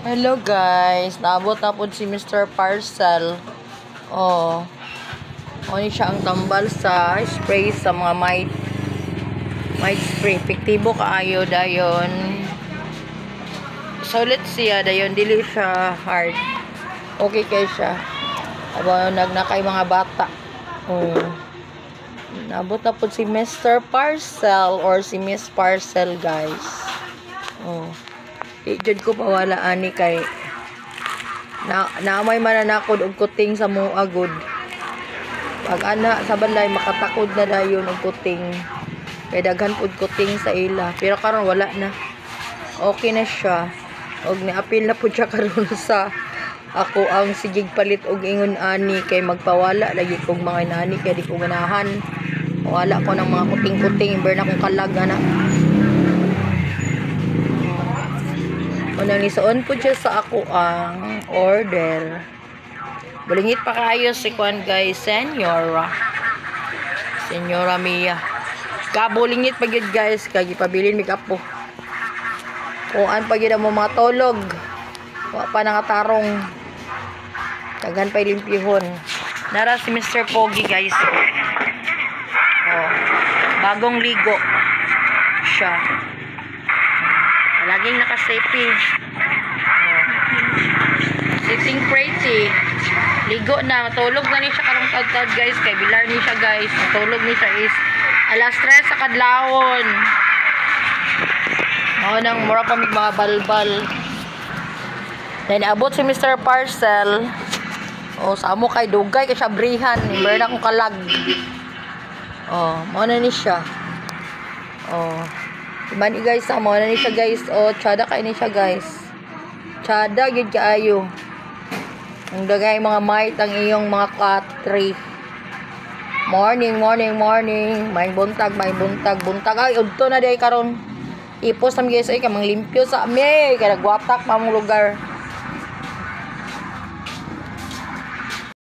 Hello guys, naabot na po si Mr. Parcel. Oh. Oni siya ang tambal sa spray sa mga might spray. Epektibo kaayo dayon. Solid siya dayon, dili siya hard. Okay kay siya. Aba nagnakay mga bata. Oh. Naabot na po si Mr. Parcel or si Miss Parcel guys. Oh. Ijud ko pawala ani kay naamay mananakod og kuting sa mua good. Pag ana sa balay makatakod na dayon og kuting. Kay daghan pud kuting sa ila. Pero karon wala na. Okay na siya. Og niapil na pud siya karon sa ako ang sigig palit og ingon ani kay magpawala lagi kog mga inani kay di ko ganahan. Wala ko ng mga kuting-kuting imbер na kong kalag ana. Unang isuon po siya sa ako ang order. Bulingit pa kayo si Kwan guys, Senyora Mia. Kabulingit pa yun guys, kagi pabilin make up po. Kuan pa yun mo mga tolog. Wa pa nangatarong. Tagan pa ilimpihon. Nara si Mr. Pogi guys. Oh, bagong ligo siya. Laging naka-safety. Oh. Sitting pretty. Ligo na. Matulog na ni siya karong tad-tad guys. Kay bilar ni siya guys. Matulog ni siya is alas 3 sa kadlawon. Oo nang mura pa mig mga balbal. Then abot si Mr. Parcel. Oh, sa amo kay dugay kay siya brihan. Imbер na kong kalag. Oh, mo na ni siya. Oh. Mani guys, amo na ni siya guys. Oh, tsada kay ni siya guys. Tsada gyud kaayo. Ang dagay mga might ang iyong mga katri. Morning. May buntag. Buntag ay udto na day karon. Ipos nam guys ay kamang limpyo sa ami. Kay nagwatak pa mong lugar.